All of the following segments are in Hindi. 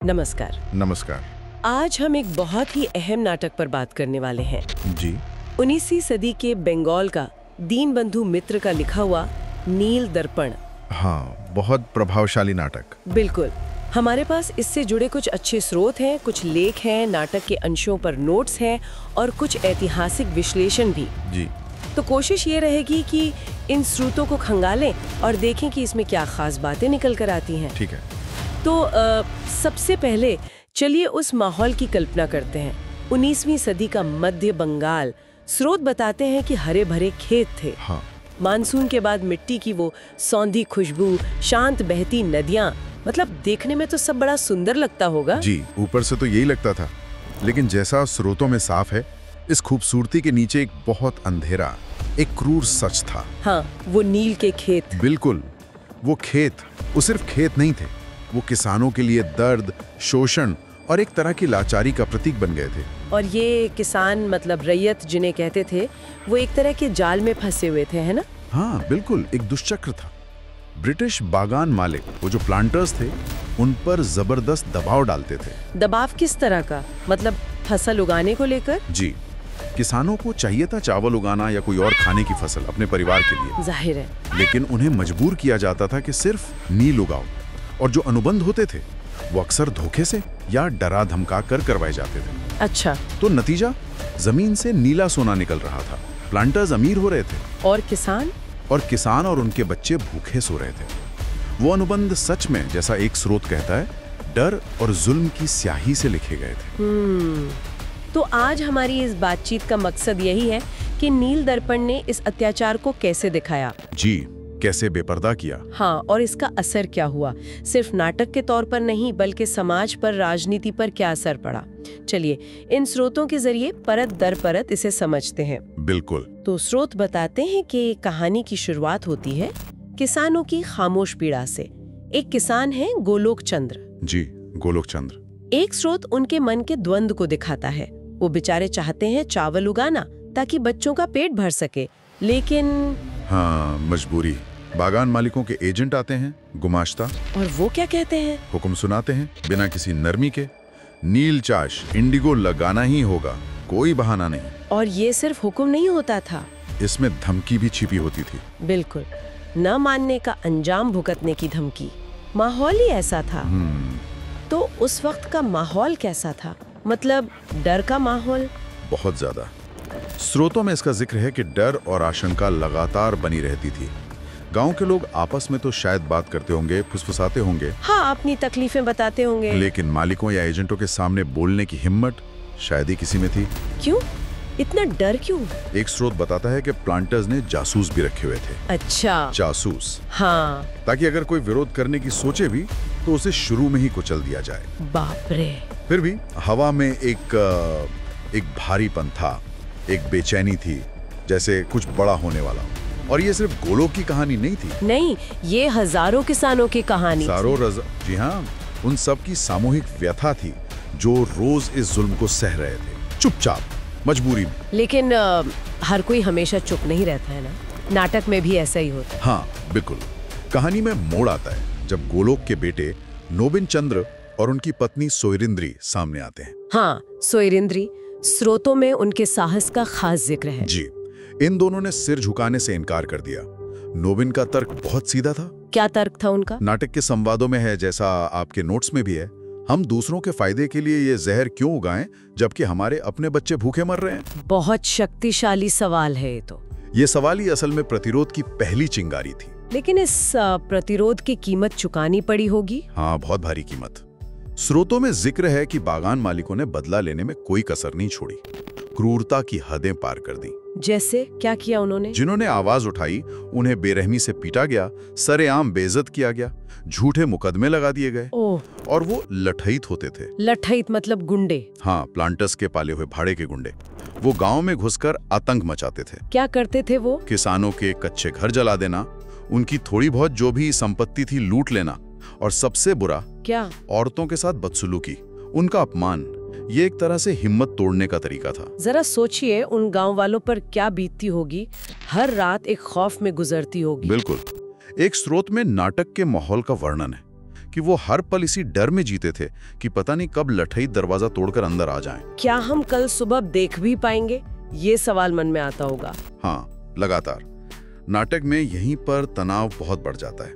नमस्कार। नमस्कार। आज हम एक बहुत ही अहम नाटक पर बात करने वाले हैं। जी। 19वीं सदी के बंगाल का दीनबंधु मित्र का लिखा हुआ नील दर्पण। हाँ, बहुत प्रभावशाली नाटक। बिल्कुल। हमारे पास इससे जुड़े कुछ अच्छे स्रोत हैं, कुछ लेख हैं, नाटक के अंशों पर नोट्स हैं और कुछ ऐतिहासिक विश्लेषण भी। जी। तो कोशिश ये रहेगी कि इन स्रोतों को खंगालें और देखें कि इसमें क्या खास बातें निकल कर आती हैं। ठीक है। तो सबसे पहले चलिए उस माहौल की कल्पना करते हैं। 19वीं सदी का मध्य बंगाल। स्रोत बताते हैं कि हरे भरे खेत थे। हाँ। मानसून के बाद मिट्टी की वो सौंधी खुशबू, शांत बहती नदियाँ, मतलब देखने में तो सब बड़ा सुंदर लगता होगा। जी, ऊपर से तो यही लगता था, लेकिन जैसा स्रोतों में साफ है, इस खूबसूरती के नीचे एक बहुत अंधेरा, एक क्रूर सच था। हाँ, वो नील के खेत। बिल्कुल। वो खेत, वो सिर्फ खेत नहीं थे, वो किसानों के लिए दर्द, शोषण और एक तरह की लाचारी का प्रतीक बन गए थे। और ये किसान मतलब रैयत जिन्हें कहते थे, वो एक तरह के जाल में फंसे हुए थे, है ना? हाँ बिल्कुल, एक दुष्चक्र था। ब्रिटिश बागान मालिक, वो जो प्लांटर्स थे, उन पर जबरदस्त दबाव डालते थे। दबाव किस तरह का? मतलब फसल उगाने को लेकर? जी, किसानों को चाहिए था चावल उगाना या कोई और खाने की फसल अपने परिवार के लिए। जाहिर है। लेकिन उन्हें मजबूर किया जाता था कि सिर्फ नील उगाओ, और जो अनुबंध होते थे वो अक्सर धोखे से या डरा धमका कर करवाए जाते थे। अच्छा। तो नतीजा, जमीन से नीला सोना निकल रहा था। प्लांटर्स अमीर हो रहे थे और किसान और उनके बच्चे भूखे सो रहे थे। वो अनुबंध सच में, जैसा एक स्रोत कहता है, डर और जुल्म की स्याही से लिखे गए थे। तो आज हमारी इस बातचीत का मकसद यही है कि नील दर्पण ने इस अत्याचार को कैसे दिखाया। जी, कैसे बेपर्दा किया। हाँ, और इसका असर क्या हुआ, सिर्फ नाटक के तौर पर नहीं बल्कि समाज पर, राजनीति पर क्या असर पड़ा। चलिए इन स्रोतों के जरिए परत दर परत इसे समझते हैं। बिल्कुल। तो स्रोत बताते हैं कि कहानी की शुरुआत होती है किसानों की खामोश पीड़ा से। एक किसान है गोलोक चंद्र। जी, गोलोक चंद्र। एक स्रोत उनके मन के द्वंद को दिखाता है। वो बेचारे चाहते हैं चावल उगाना ताकि बच्चों का पेट भर सके, लेकिन हाँ, मजबूरी। बागान मालिकों के एजेंट आते हैं, गुमाश्ता, और वो क्या कहते हैं? हुक्म सुनाते हैं बिना किसी नरमी के, नील चाश, इंडिगो लगाना ही होगा, कोई बहाना नहीं। और ये सिर्फ हुक्म नहीं होता था, इसमें धमकी भी छिपी होती थी। बिल्कुल, न मानने का अंजाम भुगतने की धमकी। माहौल ही ऐसा था। तो उस वक्त का माहौल कैसा था? मतलब डर का माहौल। बहुत ज्यादा। स्रोतों में इसका जिक्र है कि डर और आशंका लगातार बनी रहती थी। गांव के लोग आपस में तो शायद बात करते होंगे, फुसफुसाते होंगे, हाँ, अपनी तकलीफें बताते होंगे, लेकिन मालिकों या एजेंटों के सामने बोलने की हिम्मत शायद ही किसी में थी। क्यों? इतना डर क्यों? एक स्रोत बताता है कि प्लांटर्स ने जासूस भी रखे हुए थे। अच्छा। जासूस। हाँ। ताकि अगर कोई विरोध करने की सोचे भी तो उसे शुरू में ही कुचल दिया जाए। बाप रे। फिर भी हवा में एक भारीपन था, एक बेचैनी थी, जैसे कुछ बड़ा होने वाला। और ये सिर्फ गोलोक की कहानी नहीं थी। नहीं, ये हजारों किसानों की कहानी थी। जी हाँ, उन सब की सामूहिक व्यथा थी जो रोज इस जुल्म को सह रहे थे, चुपचाप, मजबूरी में। लेकिन हर कोई हमेशा चुप नहीं रहता है ना, नाटक में भी ऐसा ही होता है। हाँ बिल्कुल। कहानी में मोड़ आता है जब गोलोक के बेटे नोबिन चंद्र और उनकी पत्नी सोयरिंद्री सामने आते हैं। हाँ, सोयरिंद्री। स्रोतों में उनके साहस का खास जिक्र है। जी, इन दोनों ने सिर झुकाने से इनकार कर दिया। नोबिन का तर्क बहुत सीधा था। क्या तर्क था उनका? नाटक के संवादों में है, जैसा आपके नोट्स में भी है, हम दूसरों के फायदे के लिए ये जहर क्यों उगाएं जबकि हमारे अपने बच्चे भूखे मर रहे हैं। बहुत शक्तिशाली सवाल है ये तो। ये सवाल ही असल में प्रतिरोध की पहली चिंगारी थी। लेकिन इस प्रतिरोध की कीमत चुकानी पड़ी होगी। हाँ, बहुत भारी कीमत। स्रोतों में जिक्र है कि बागान मालिकों ने बदला लेने में कोई कसर नहीं छोड़ी, क्रूरता की हदें पार कर दी। जैसे क्या किया उन्होंने? जिन्होंने आवाज उठाई उन्हें बेरहमी से पीटा गया, सरेआम बेइज्जत किया गया, झूठे मुकदमे लगा दिए गए। ओह। और वो लठैत होते थे। लठैत मतलब गुंडे? हाँ, प्लांटर्स के पाले हुए भाड़े के गुंडे। वो गांव में घुसकर आतंक मचाते थे। क्या करते थे वो? किसानों के कच्चे घर जला देना, उनकी थोड़ी बहुत जो भी संपत्ति थी लूट लेना, और सबसे बुरा क्या? औरतों के साथ बदसलूकी, उनका अपमान। ये एक तरह से हिम्मत तोड़ने का तरीका था। जरा सोचिए उन गांव वालों पर क्या बीतती होगी, हर रात एक खौफ में गुजरती होगी। बिल्कुल। एक स्रोत में नाटक के माहौल का वर्णन है कि वो हर पल इसी डर में जीते थे कि पता नहीं कब लठई दरवाजा तोड़कर अंदर आ जाएं। क्या हम कल सुबह देख भी पाएंगे, ये सवाल मन में आता होगा। हाँ, लगातार नाटक में यहीं पर तनाव बहुत बढ़ जाता है।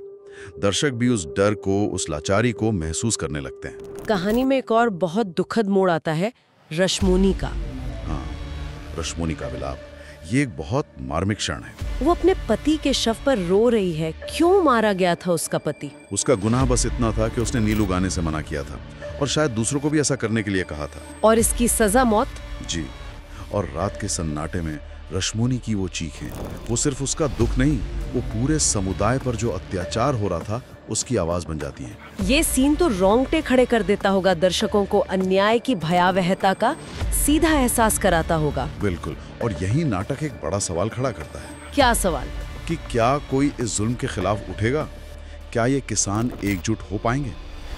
दर्शक भी उस डर को, उस लाचारी को महसूस करने लगते हैं। कहानी में एक और बहुत दुखद मोड़ आता है, रश्मोनी का। हाँ, रश्मोनी का विलाप, ये एक बहुत मार्मिक क्षण है। वो अपने पति के शव पर रो रही है। क्यों मारा गया था उसका पति? उसका गुनाह बस इतना था कि उसने नीलू गाने से मना किया था और शायद दूसरों को भी ऐसा करने के लिए कहा था। और इसकी सजा मौत। जी, और रात के सन्नाटे में रश्मोनी की वो चीखें, वो सिर्फ उसका दुख नहीं, वो पूरे समुदाय पर जो अत्याचार हो रहा था उसकी आवाज बन जाती है। ये सीन तो रोंगटे खड़े कर देता होगा, दर्शकों को अन्याय की भयावहता का सीधा एहसास कराता होगा। बिल्कुल, और यही नाटक एक बड़ा सवाल खड़ा करता है। क्या सवाल? कि क्या कोई इस जुल्म के खिलाफ उठेगा? क्या ये किसान एकजुट हो पाएंगे,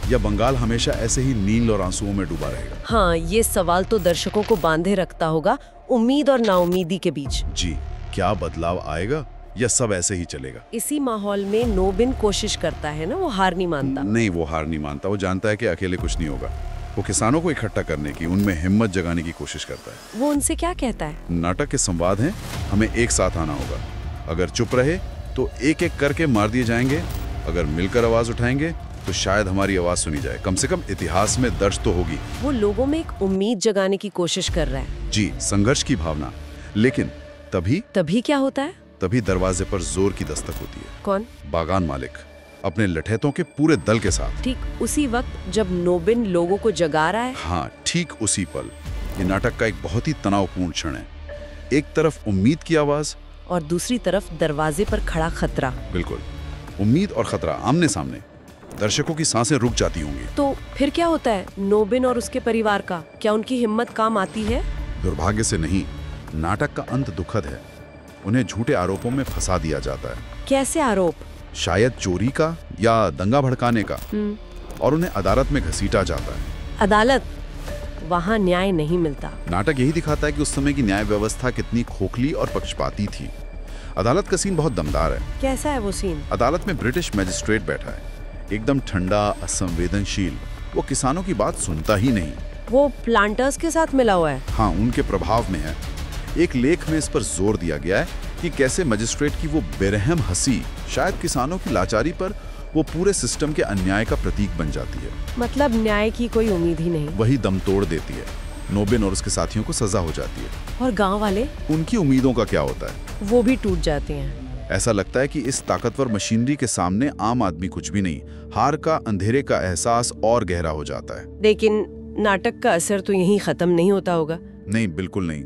या बंगाल हमेशा ऐसे ही नील और आंसुओं में डूबा रहेगा? हाँ, ये सवाल तो दर्शकों को बांधे रखता होगा, उम्मीद और नाउम्मीदी के बीच। जी, क्या बदलाव आएगा या सब ऐसे ही चलेगा? इसी माहौल में नोबिन कोशिश करता है ना, वो हार नहीं मानता। नहीं, वो हार नहीं मानता। वो जानता है कि अकेले कुछ नहीं होगा। वो किसानों को इकट्ठा करने की, उनमें हिम्मत जगाने की कोशिश करता है। वो उनसे क्या कहता है? नाटक के संवाद हैं, हमें एक साथ आना होगा। अगर चुप रहे तो एक एक करके मार दिए जाएंगे, अगर मिलकर आवाज उठाएंगे तो शायद हमारी आवाज सुनी जाए, कम से कम इतिहास में दर्ज तो होगी। वो लोगों में एक उम्मीद जगाने की कोशिश कर रहा है। जी, संघर्ष की भावना। लेकिन तभी क्या होता है? तभी दरवाजे पर जोर की दस्तक होती है। कौन? बागान मालिक अपने लठैतों के पूरे दल के साथ। ठीक उसी वक्त जब नोबिन लोगों को जगा रहा है। हाँ, ठीक उसी पल। ये नाटक का एक बहुत ही तनावपूर्ण क्षण है। एक तरफ उम्मीद की आवाज और दूसरी तरफ दरवाजे पर खड़ा खतरा। बिल्कुल, उम्मीद और खतरा आमने सामने। दर्शकों की सांसें रुक जाती होंगी। तो फिर क्या होता है नोबिन और उसके परिवार का? क्या उनकी हिम्मत काम आती है? दुर्भाग्य से नहीं। नाटक का अंत दुखद है। उन्हें झूठे आरोपों में फंसा दिया जाता है। कैसे आरोप? शायद चोरी का या दंगा भड़काने का। और उन्हें अदालत में घसीटा जाता है। अदालत? वहाँ न्याय नहीं मिलता। नाटक यही दिखाता है कि उस समय की न्याय व्यवस्था कितनी खोखली और पक्षपाती थी। अदालत का सीन बहुत दमदार है। कैसा है वो सीन? अदालत में ब्रिटिश मैजिस्ट्रेट बैठा है, एकदम ठंडा, असंवेदनशील। वो किसानों की बात सुनता ही नहीं। वो प्लांटर्स के साथ मिला हुआ है। हाँ, उनके प्रभाव में है। एक लेख में इस पर जोर दिया गया है कि कैसे मजिस्ट्रेट की वो बेरहम हंसी शायद किसानों की लाचारी पर वो पूरे सिस्टम के अन्याय का प्रतीक बन जाती है। मतलब न्याय की कोई उम्मीद ही नहीं। वही दम तोड़ देती है। नोबिन और उसके साथियों को सजा हो जाती है। और गांव वाले? उनकी उम्मीदों का क्या होता है? वो भी टूट जाते हैं। ऐसा लगता है कि इस ताकतवर मशीनरी के सामने आम आदमी कुछ भी नहीं। हार का, अंधेरे का एहसास और गहरा हो जाता है। लेकिन नाटक का असर तो यहीं खत्म नहीं होता होगा। नहीं, बिल्कुल नहीं।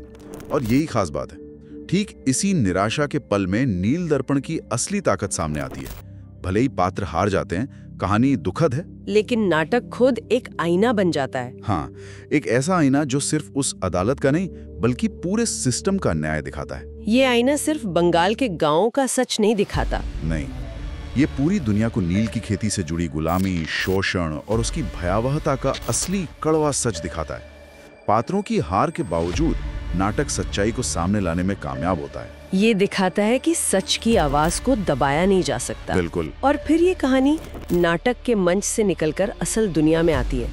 और यही खास बात है। ठीक इसी निराशा के पल में नील दर्पण की असली ताकत सामने आती है। भले ही पात्र हार जाते हैं, कहानी दुखद है, लेकिन नाटक खुद एक आईना बन जाता है। हाँ, एक ऐसा आईना जो सिर्फ उस अदालत का नहीं बल्कि पूरे सिस्टम का न्याय दिखाता है। ये आईना सिर्फ बंगाल के गांवों का सच नहीं दिखाता। नहीं, ये पूरी दुनिया को नील की खेती से जुड़ी गुलामी, शोषण और उसकी भयावहता का असली कड़वा सच दिखाता है। पात्रों की हार के बावजूद नाटक सच्चाई को सामने लाने में कामयाब होता है। ये दिखाता है कि सच की आवाज को दबाया नहीं जा सकता। बिल्कुल। और फिर ये कहानी नाटक के मंच से निकलकर असल दुनिया में आती है।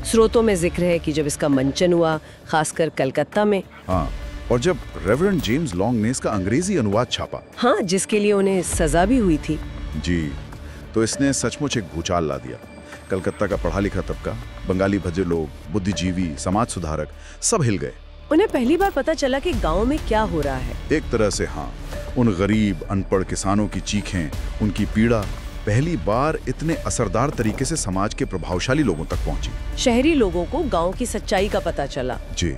स्रोतों में जिक्र है कि जब इसका मंचन हुआ, खासकर कलकत्ता में। हाँ, और जब रेवरेंड जेम्स लॉन्ग ने इसका अंग्रेजी अनुवाद छापा। हाँ, जिसके लिए उन्हें सजा भी हुई थी। जी, तो इसने सचमुच एक भूचाल ला दिया। कलकत्ता का पढ़ा लिखा तबका, बंगाली भजे लोग, बुद्धिजीवी, समाज सुधारक सब हिल गए। उन्हें पहली बार पता चला कि गांव में क्या हो रहा है। एक तरह से हाँ, उन गरीब अनपढ़ किसानों की चीखें, उनकी पीड़ा पहली बार इतने असरदार तरीके से समाज के प्रभावशाली लोगों तक पहुंची। शहरी लोगों को गांव की सच्चाई का पता चला। जी,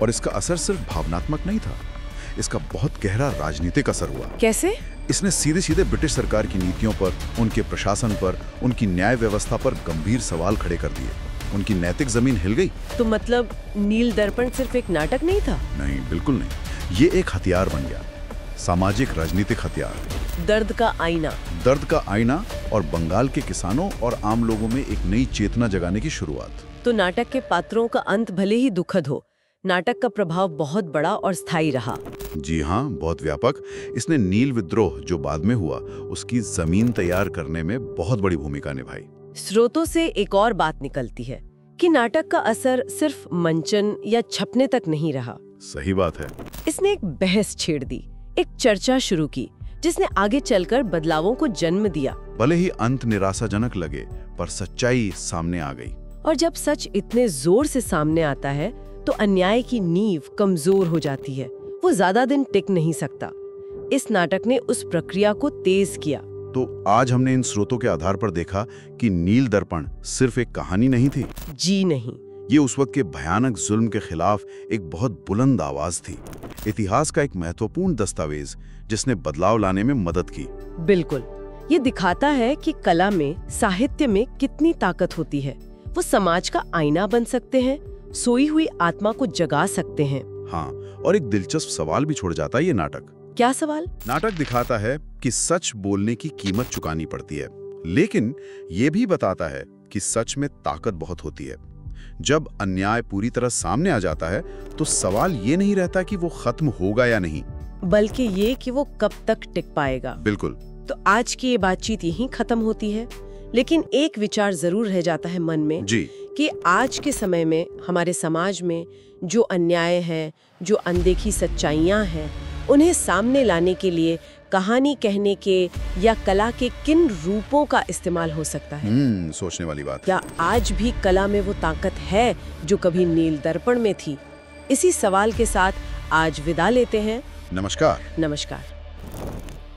और इसका असर सिर्फ भावनात्मक नहीं था, इसका बहुत गहरा राजनीतिक असर हुआ। कैसे? इसने सीधे सीधे ब्रिटिश सरकार की नीतियों पर, उनके प्रशासन पर, उनकी न्याय व्यवस्था पर गंभीर सवाल खड़े कर दिए। उनकी नैतिक जमीन हिल गई। तो मतलब नील दर्पण सिर्फ एक नाटक नहीं था? नहीं, बिल्कुल नहीं। ये एक हथियार बन गया, सामाजिक राजनीतिक हथियार। दर्द का आईना। दर्द का आईना और बंगाल के किसानों और आम लोगों में एक नई चेतना जगाने की शुरुआत। तो नाटक के पात्रों का अंत भले ही दुखद हो, नाटक का प्रभाव बहुत बड़ा और स्थायी रहा। जी हाँ, बहुत व्यापक। इसने नील विद्रोह जो बाद में हुआ उसकी जमीन तैयार करने में बहुत बड़ी भूमिका निभाई। स्रोतों से एक और बात निकलती है कि नाटक का असर सिर्फ मंचन या छपने तक नहीं रहा। सही बात है। इसने एक बहस छेड़ दी, एक चर्चा शुरू की, जिसने आगे चलकर बदलावों को जन्म दिया। भले ही अंत निराशाजनक लगे, पर सच्चाई सामने आ गई। और जब सच इतने जोर से सामने आता है तो अन्याय की नींव कमजोर हो जाती है, वो ज्यादा दिन टिक नहीं सकता। इस नाटक ने उस प्रक्रिया को तेज किया। तो आज हमने इन स्रोतों के आधार पर देखा कि नील दर्पण सिर्फ एक कहानी नहीं थी। जी नहीं, ये उस वक्त के भयानक जुल्म के खिलाफ एक बहुत बुलंद आवाज थी, इतिहास का एक महत्वपूर्ण दस्तावेज जिसने बदलाव लाने में मदद की। बिल्कुल, ये दिखाता है कि कला में, साहित्य में कितनी ताकत होती है। वो समाज का आईना बन सकते हैं, सोई हुई आत्मा को जगा सकते हैं। हाँ, और एक दिलचस्प सवाल भी छोड़ जाता है ये नाटक। क्या सवाल? नाटक दिखाता है कि सच बोलने की कीमत चुकानी पड़ती है, लेकिन ये भी बताता है कि सच में ताकत बहुत होती है। जब अन्याय पूरी तरह सामने आ जाता है तो सवाल ये नहीं रहता कि वो खत्म होगा या नहीं, बल्कि ये कि वो कब तक टिक पाएगा। बिल्कुल। तो आज की ये बातचीत यहीं खत्म होती है, लेकिन एक विचार जरूर रह जाता है मन में जी, कि आज के समय में हमारे समाज में जो अन्याय है, जो अनदेखी सच्चाइयां हैं, उन्हें सामने लाने के लिए कहानी कहने के या कला के किन रूपों का इस्तेमाल हो सकता है। सोचने वाली बात। क्या आज भी कला में वो ताकत है जो कभी नील दर्पण में थी? इसी सवाल के साथ आज विदा लेते हैं। नमस्कार। नमस्कार।